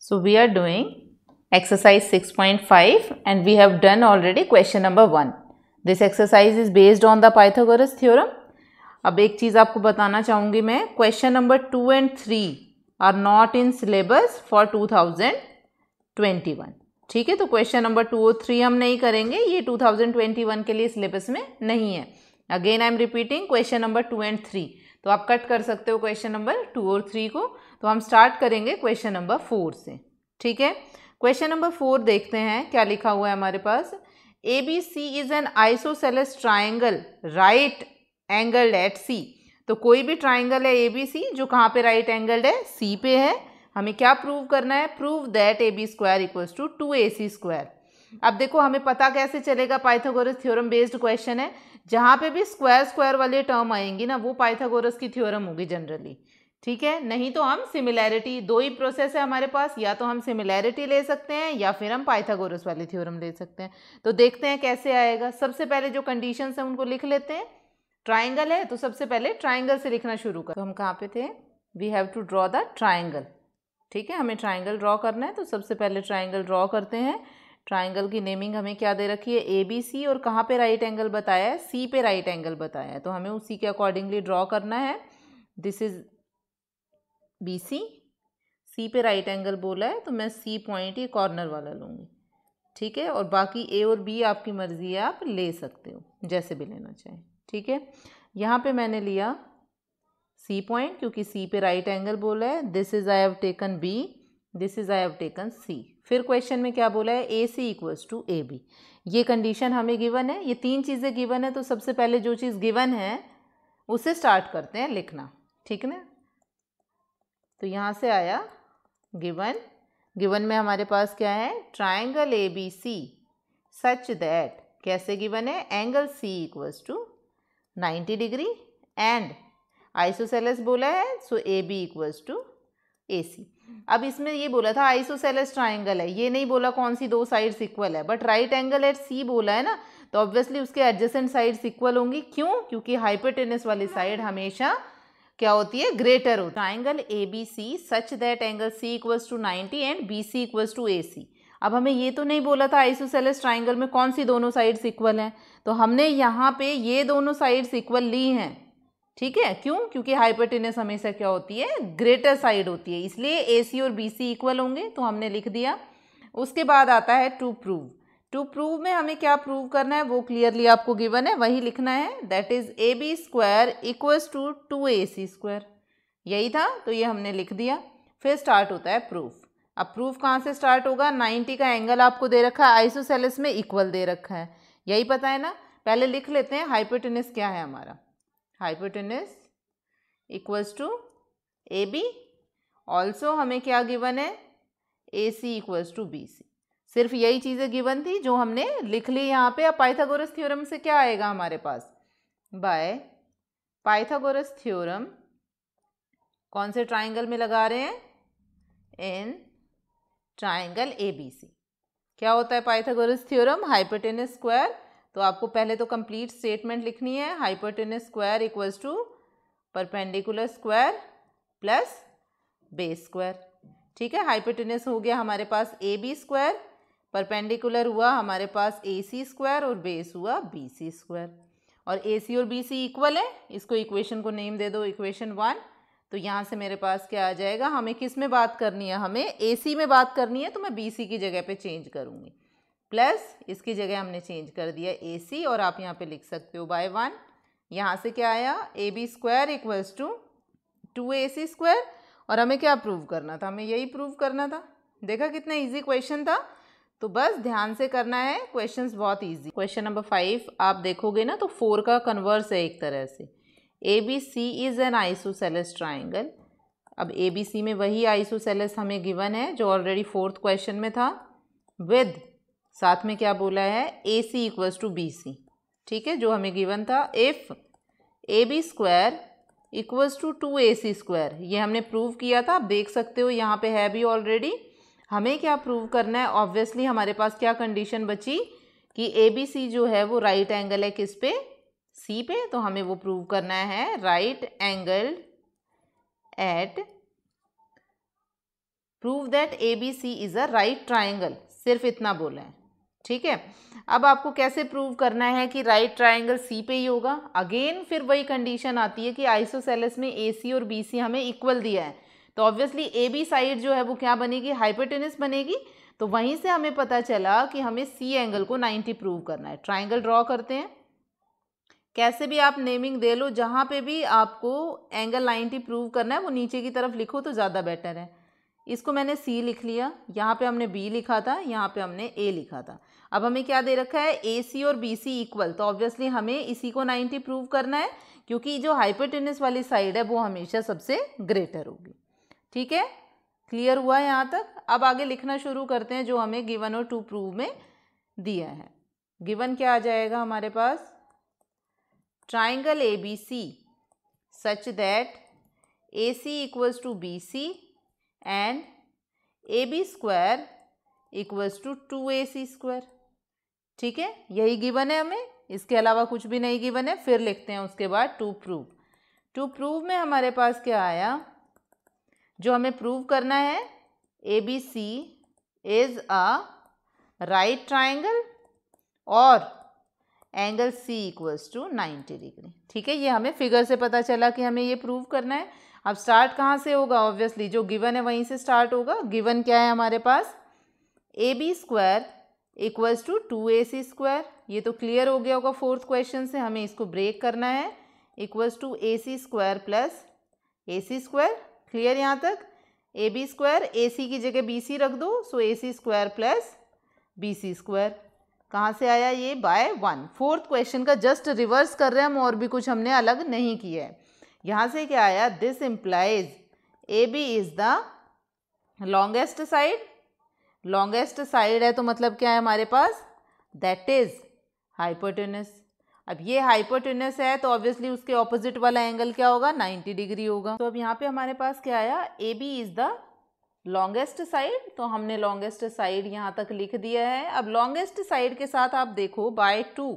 So we are doing exercise 6.5 and we have done already question number 1. This exercise is based on the Pythagoras theorem. अब एक चीज़ आपको बताना चाहूँगी मैं, question number 2 and 3 are not in syllabus for 2021. ठीक है, तो question number 2 और 3 हम नहीं करेंगे, ये 2021 के लिए सिलेबस में नहीं है. Again I am repeating question number 2 and 3. तो आप कट कर सकते हो क्वेश्चन नंबर 2 और 3 को. तो हम स्टार्ट करेंगे क्वेश्चन नंबर 4 से. ठीक है, क्वेश्चन नंबर 4 देखते हैं क्या लिखा हुआ है हमारे पास. ABC is N isosceles triangle right angled eight C. तो कोई भी ट्राइंगल है ABC जो कहाँ पे राइट एंगल्ड है, C पे है. हमें क्या प्रूव करना है, prove that AB square equals to 2AC square. अब देखो हमें पता कैसे चलेगा, पाइथागोरस थ्योरम बेस्ड क्वेश्चन है. जहाँ पे भी स्क्वायर स्क्वायर वाले टर्म आएंगी ना, वो पाइथागोरस की थ्योरम होगी जनरली. ठीक है, नहीं तो हम सिमिलैरिटी, दो ही प्रोसेस है हमारे पास, या तो हम सिमिलैरिटी ले सकते हैं या फिर हम पाइथागोरस वाली थ्योरम ले सकते हैं. तो देखते हैं कैसे आएगा. सबसे पहले जो कंडीशंस हैं उनको लिख लेते हैं. ट्राइंगल है तो सबसे पहले ट्राइंगल से लिखना शुरू कर. तो हम कहाँ पे थे, we have to draw the triangle. ठीक है, हमें ट्राइंगल ड्रॉ करना है, तो सबसे पहले ट्राइंगल ड्रॉ करते हैं. ट्राइंगल की नेमिंग हमें क्या दे रखी है, ABC, और कहाँ पे राइट एंगल बताया है, C पे राइट एंगल बताया है. तो हमें उसी के अकॉर्डिंगली ड्रॉ करना है. दिस इज BC, C पे राइट एंगल बोला है तो मैं C पॉइंट ये कॉर्नर वाला लूँगी. ठीक है, और बाकी A और B आपकी मर्जी है, आप ले सकते हो जैसे भी लेना चाहें. ठीक है, यहाँ पे मैंने लिया C पॉइंट क्योंकि C पे राइट एंगल बोला है. This is I have taken B, this is I have taken C. फिर क्वेश्चन में क्या बोला है, AC इक्वल्स टू AB. ये कंडीशन हमें गिवन है, ये तीन चीज़ें गिवन है. तो सबसे पहले जो चीज़ गिवन है उसे स्टार्ट करते हैं लिखना. ठीक है ना, तो यहाँ से आया गिवन. गिवन में हमारे पास क्या है, ट्राइंगल ABC सच दैट, कैसे गिवन है, angle C equals to 90 degree and isosceles बोला है, so AB equals to AC. अब इसमें ये बोला था आइसोसेलेस ट्राइंगल है, ये नहीं बोला कौन सी दो साइड्स इक्वल है, but right angle at C बोला है ना, तो ऑब्वियसली उसके एडजेसेंट साइड्स इक्वल होंगी. क्यों, क्योंकि हाइपोटेनस वाली साइड हमेशा क्या होती है, ग्रेटर होती है. Triangle ABC such that angle C equals to 90 and BC equals to AC. अब हमें ये तो नहीं बोला था आइसोसेलेस ट्राइंगल में कौन सी दोनों साइड्स इक्वल हैं, तो हमने यहाँ पे ये दोनों साइड्स इक्वल ली हैं. ठीक है, क्यों, क्योंकि हाइपोटेनस हमेशा क्या होती है, ग्रेटर साइड होती है, इसलिए AC और BC इक्वल होंगे, तो हमने लिख दिया. उसके बाद आता है टू प्रूव. टू प्रूव में हमें क्या प्रूव करना है वो क्लियरली आपको गिवन है, वही लिखना है. That is AB square equals to 2AC square. यही था, तो ये हमने लिख दिया. फिर स्टार्ट होता है प्रूफ. अब प्रूफ कहाँ से स्टार्ट होगा, 90 का एंगल आपको दे रखा है, आइसोसेलेस में इक्वल दे रखा है, यही पता है ना. पहले लिख लेते हैं हाइपोटेनस क्या है हमारा. Hypotenuse equals to AB. Also हमें क्या गिवन है, AC इक्वल्स टू BC. सिर्फ यही चीज़ें गिवन थी जो हमने लिख ली यहाँ पे. अब पाइथागोरस थ्योरम से क्या आएगा हमारे पास, बाय पाइथागोरस थ्योरम कौन से ट्राइंगल में लगा रहे हैं, इन ट्राइंगल ABC. क्या होता है पाइथागोरस थ्योरम, हाइपोटेनस स्क्वायर. तो आपको पहले तो कंप्लीट स्टेटमेंट लिखनी है. Hypotenuse square equals to perpendicular square plus base square. ठीक है, हाइपोटेनस हो गया हमारे पास AB स्क्वायर, परपेंडिकुलर हुआ हमारे पास AC स्क्वायर और बेस हुआ BC स्क्वायर. और AC और BC इक्वल है, इसको इक्वेशन को नेम दे दो, इक्वेशन 1. तो यहाँ से मेरे पास क्या आ जाएगा, हमें किस में बात करनी है, हमें AC में बात करनी है, तो मैं BC की जगह पे चेंज करूँगी. प्लस इसकी जगह हमने चेंज कर दिया AC, और आप यहाँ पे लिख सकते हो बाय 1. यहाँ से क्या आया, AB square equals to 2AC square. और हमें क्या प्रूव करना था, हमें यही प्रूव करना था. देखा कितना इजी क्वेश्चन था. तो बस ध्यान से करना है, क्वेश्चंस बहुत इजी. क्वेश्चन नंबर 5 आप देखोगे ना, तो 4 का कन्वर्स है एक तरह से. ABC is N isosceles triangle. अब ABC में वही आइसोसेलेस हमें गिवन है जो ऑलरेडी 4th क्वेश्चन में था, विद साथ में क्या बोला है, AC इक्वल्स टू BC. ठीक है, जो हमें गिवन था. If AB square equals to 2AC square, ये हमने प्रूव किया था, आप देख सकते हो यहाँ पे है भी ऑलरेडी. हमें क्या प्रूव करना है, ऑब्वियसली हमारे पास क्या कंडीशन बची कि ABC जो है वो राइट एंगल है किस पे, C पे. तो हमें वो प्रूव करना है, right angle at prove that A B C is a right triangle, सिर्फ इतना बोला है, ठीक है। अब आपको कैसे प्रूव करना है कि राइट ट्राइंगल सी पे ही होगा। अगेन फिर वही कंडीशन आती है कि आइसोसेलेस में ए सी और बी सी हमें इक्वल दिया है, तो ऑब्वियसली ए बी साइड जो है वो क्या बनेगी, हाइपोटेनस बनेगी। तो वहीं से हमें पता चला कि हमें सी एंगल को 90 प्रूव करना है। ट्राइंगल ड्रॉ करते हैं, कैसे भी आप नेमिंग दे लो, जहाँ पे भी आपको एंगल 90 प्रूव करना है वो नीचे की तरफ लिखो तो ज़्यादा बेटर है। इसको मैंने सी लिख लिया, यहाँ पे हमने बी लिखा था, यहाँ पे हमने ए लिखा था। अब हमें क्या दे रखा है, ए सी और बी सी इक्वल, तो ऑब्वियसली हमें इसी को 90 प्रूव करना है, क्योंकि जो हाइपोटेनस वाली साइड है वो हमेशा सबसे ग्रेटर होगी। ठीक है, क्लियर हुआ है यहाँ तक। अब आगे लिखना शुरू करते हैं जो हमें गिवन और टू प्रूव में दिया है। गिवन क्या आ जाएगा हमारे पास, triangle A B C such that A C equals to B C and A B square equals to 2ac square. ठीक है, यही गिवन है हमें, इसके अलावा कुछ भी नहीं गिवन है। फिर लिखते हैं उसके बाद टू प्रूव। टू प्रूव में हमारे पास क्या आया, जो हमें प्रूव करना है, A B C is a right triangle और angle C equals to 90 degree. ठीक है, ये हमें फिगर से पता चला कि हमें ये प्रूव करना है। अब स्टार्ट कहाँ से होगा, ऑब्वियसली जो गिवन है वहीं से स्टार्ट होगा। गिवन क्या है हमारे पास, A B square equals to 2ac square. ये तो क्लियर हो गया होगा फोर्थ क्वेश्चन से, हमें इसको ब्रेक करना है। Equals to ac square plus ac square. Clear यहाँ तक, ए बी स्क्वायर ac की जगह bc रख दो, सो ac square plus bc square. कहाँ से आया ये, बाय 1। फोर्थ क्वेश्चन का जस्ट रिवर्स कर रहे हैं हम, और भी कुछ हमने अलग नहीं किया है। यहाँ से क्या आया, this implies A B is the longest side. Longest side है तो मतलब क्या है हमारे पास, दैट इज हाइपोटेनस। अब ये हाइपोटेनस है तो ऑब्वियसली उसके ऑपोजिट वाला एंगल क्या होगा, 90 डिग्री होगा। तो अब यहाँ पे हमारे पास क्या आया, A B is the longest side, तो हमने लॉन्गेस्ट साइड यहाँ तक लिख दिया है। अब लॉन्गेस्ट साइड के साथ आप देखो बाय 2,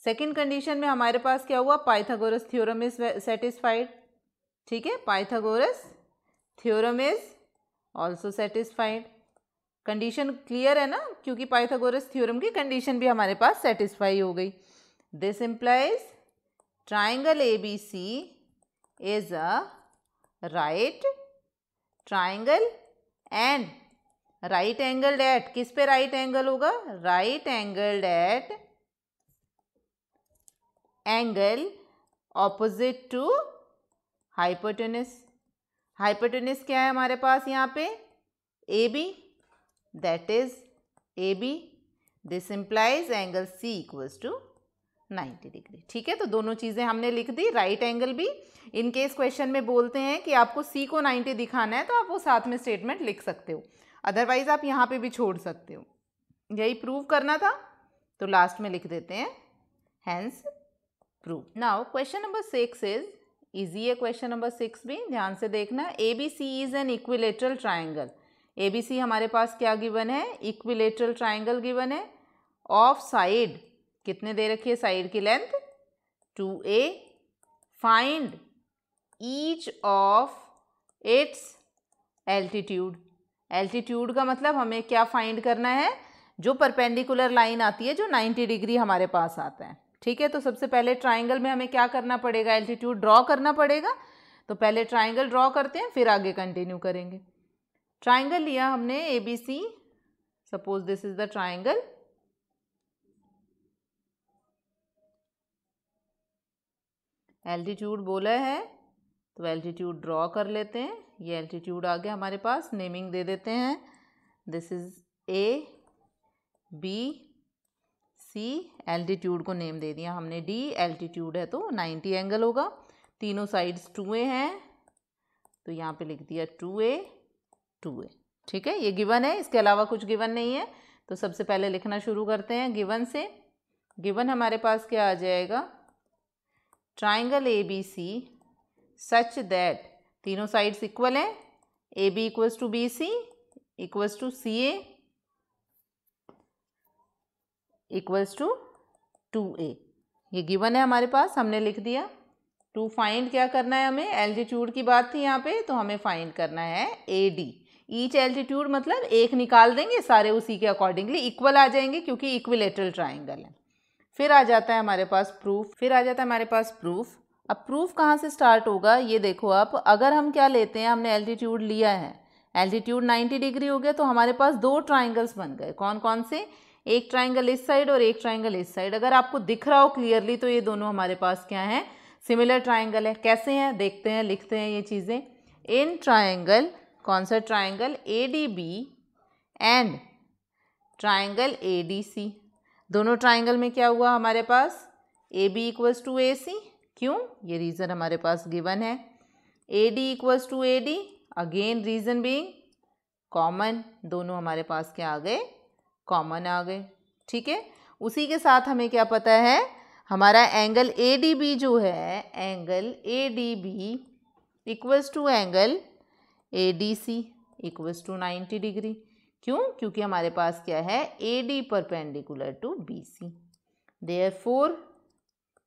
सेकेंड कंडीशन में हमारे पास क्या हुआ, पाइथागोरस थ्योरम इज सेटिस्फाइड। ठीक है, Pythagoras theorem is also satisfied. Condition clear है ना, क्योंकि पाइथागोरस थ्योरम की कंडीशन भी हमारे पास सेटिस्फाई हो गई। This implies triangle A B C is a right triangle and right angled at, किस पे राइट एंगल होगा, right angled at angle opposite to hypotenuse. Hypotenuse क्या है हमारे पास यहाँ पे, A B, that is AB. This implies angle C equals to 90 degree. ठीक है, तो दोनों चीज़ें हमने लिख दी, राइट एंगल भी। इन केस क्वेश्चन में बोलते हैं कि आपको C को 90 दिखाना है तो आप वो साथ में स्टेटमेंट लिख सकते हो, अदरवाइज आप यहाँ पे भी छोड़ सकते हो। यही प्रूव करना था तो लास्ट में लिख देते हैं hence prove. Now question number 6 is easy है। क्वेश्चन नंबर 6 भी ध्यान से देखना। ABC is an equilateral triangle. ABC हमारे पास क्या गिवन है, इक्विलेटरल ट्राइंगल गिवन है। ऑफ साइड कितने दे रखी है, साइड की length 2a। Find each of its altitude. Altitude का मतलब हमें क्या फाइंड करना है, जो परपेंडिकुलर लाइन आती है जो 90 डिग्री हमारे पास आता है। ठीक है, तो सबसे पहले ट्राइंगल में हमें क्या करना पड़ेगा, एल्टीट्यूड ड्रॉ करना पड़ेगा। तो पहले ट्राइंगल ड्रॉ करते हैं, फिर आगे कंटिन्यू करेंगे। ट्राइंगल लिया हमने A B C, suppose this is the triangle. Altitude बोला है तो एल्टीट्यूड ड्रॉ कर लेते हैं। ये एल्टीट्यूड आ गया हमारे पास, नेमिंग दे देते हैं। This is A B C, altitude को नेम दे दिया हमने डी। एल्टीट्यूड है तो 90 एंगल होगा, तीनों साइड्स 2a हैं तो यहाँ पे लिख दिया 2a 2a। ठीक है, ये गिवन है, इसके अलावा कुछ गिवन नहीं है। तो सबसे पहले लिखना शुरू करते हैं गिवन से। गिवन हमारे पास क्या आ जाएगा, triangle A B C such that, तीनों साइड्स इक्वल हैं, A B equals to B C equals to C A equals to 2a। ये गिवन है हमारे पास, हमने लिख दिया। टू फाइंड क्या करना है हमें, एल्टीट्यूड की बात थी यहाँ पे, तो हमें फाइंड करना है ए डी। ईच एल्टीट्यूड मतलब एक निकाल देंगे, सारे उसी के अकॉर्डिंगली इक्वल आ जाएंगे क्योंकि इक्विलेटरल ट्राइंगल है। फिर आ जाता है हमारे पास प्रूफ। अब प्रूफ कहाँ से स्टार्ट होगा ये देखो आप, अगर हम क्या लेते हैं, हमने एल्टीट्यूड लिया है, एल्टीट्यूड 90 डिग्री हो गया तो हमारे पास दो ट्राइंगल्स बन गए। कौन कौन से? एक ट्राइंगल इस साइड और एक ट्राइंगल इस साइड। अगर आपको दिख रहा हो क्लियरली तो ये दोनों हमारे पास क्या है? सिमिलर ट्राइंगल है। कैसे हैं देखते हैं, लिखते हैं ये चीज़ें। इन ट्राइंगल, कौन सा triangle? ADB and triangle ADC। दोनों ट्राइंगल में क्या हुआ हमारे पास? AB equals to AC। क्यों? ये रीज़न हमारे पास गिवन है। AD equals to AD, again reason being common. दोनों हमारे पास क्या आ गए? कॉमन आ गए। ठीक है, उसी के साथ हमें क्या पता है, हमारा एंगल ADB जो है, angle ADB equals to angle ADC equals to 90 degree. क्यों? क्योंकि हमारे पास क्या है? AD perpendicular to BC। Therefore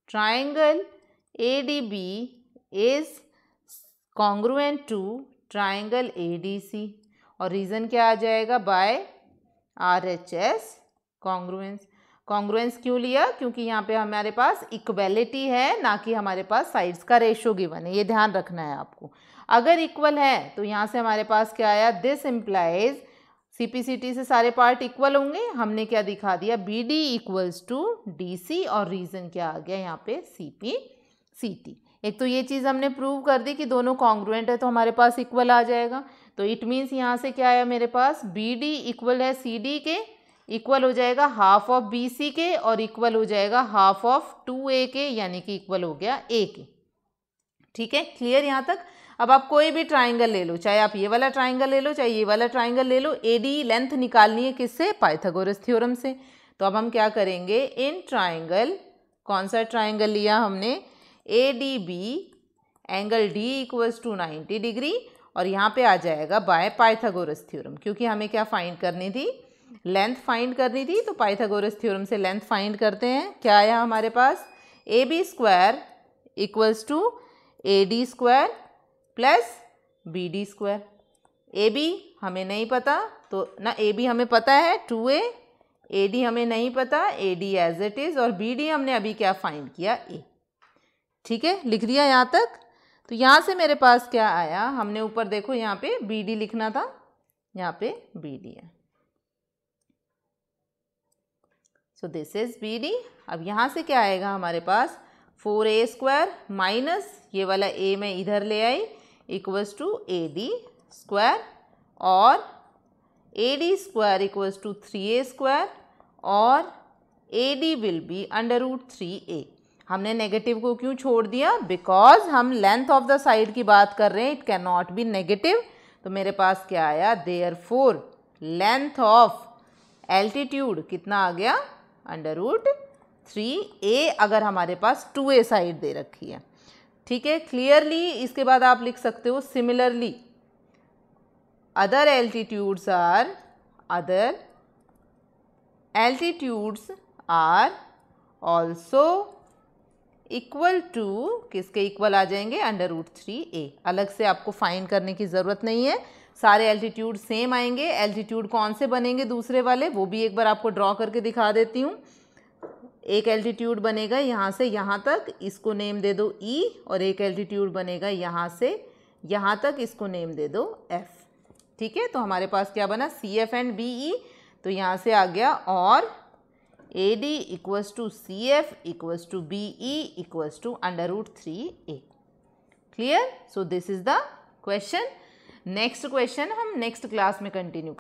triangle ADB is congruent to triangle ADC। और रीज़न क्या आ जाएगा? Bye RHS congruence. कॉन्ग्रुएंस क्यों लिया? क्योंकि यहाँ पे हमारे पास इक्वलिटी है, ना कि हमारे पास साइड्स का रेशो गिवन है। ये ध्यान रखना है आपको। अगर इक्वल है तो यहाँ से हमारे पास क्या आया? दिस इम्प्लाइज CPCT से सारे पार्ट इक्वल होंगे। हमने क्या दिखा दिया? BD इक्वल्स टू DC, और रीज़न क्या आ गया यहाँ पे? CPCT। एक तो ये चीज़ हमने प्रूव कर दी कि दोनों कॉन्ग्रुएंट है तो हमारे पास इक्वल आ जाएगा। तो इट मीन्स यहाँ से क्या आया मेरे पास? BD इक्वल है CD के, इक्वल हो जाएगा हाफ ऑफ BC के, और इक्वल हो जाएगा हाफ ऑफ 2A के, यानी कि इक्वल हो गया A के। ठीक है, क्लियर यहाँ तक? अब आप कोई भी ट्राइंगल ले लो, चाहे आप ये वाला ट्राइंगल ले लो, चाहे ये वाला ट्राइंगल ले लो, AD लेंथ निकालनी है किससे? पाइथागोरस थ्योरम से। तो अब हम क्या करेंगे? इन ट्राइंगल, कौन सा ट्राइंगल लिया हमने? ADB angle D equals to 90 degree, और यहाँ पे आ जाएगा बाय पाइथागोरस थ्योरम, क्योंकि हमें क्या फाइंड करनी थी? लेंथ फाइंड करनी थी। तो पाइथागोरस थ्योरम से लेंथ फाइंड करते हैं। क्या आया हमारे पास? AB square equals to AD square plus BD square. AB हमें नहीं पता तो ना, AB हमें पता है 2A, AD हमें नहीं पता, AD एज इट इज़, और BD हमने अभी क्या फाइंड किया? A। ठीक है, लिख दिया यहाँ तक? तो यहाँ से मेरे पास क्या आया? हमने ऊपर देखो यहाँ पे BD लिखना था, यहाँ पे BD है। सो दिस इज BD। अब यहाँ से क्या आएगा हमारे पास? 4A स्क्वायर माइनस ये वाला A मैं इधर ले आई, इक्वल्स टू AD स्क्वायर, और AD square equals to 3A square, और AD will be under root 3A। हमने नेगेटिव को क्यों छोड़ दिया? बिकॉज हम लेंथ ऑफ द साइड की बात कर रहे हैं, it can not be negative. तो मेरे पास क्या आया? देयरफॉर लेंथ ऑफ एल्टीट्यूड कितना आ गया? अंडर रूट 3A, अगर हमारे पास 2A साइड दे रखी है। ठीक है, क्लियरली। इसके बाद आप लिख सकते हो similarly other altitudes are also equal to, किसके इक्वल आ जाएंगे? Under root 3A। अलग से आपको फाइंड करने की ज़रूरत नहीं है, सारे एल्टीट्यूड सेम आएंगे। एल्टीट्यूड कौन से बनेंगे दूसरे वाले, वो भी एक बार आपको ड्रॉ करके दिखा देती हूँ। एक एल्टीट्यूड बनेगा यहाँ से यहाँ तक, इसको नेम दे दो E, और एक एल्टीट्यूड बनेगा यहाँ से यहाँ तक, इसको नेम दे दो F। ठीक है, तो हमारे पास क्या बना? CF and BE। तो यहाँ से आ गया और AD equals to CF equals to BE equals to under root 3A। Clear? So this is the question. Next question हम नेक्स्ट क्लास में कंटिन्यू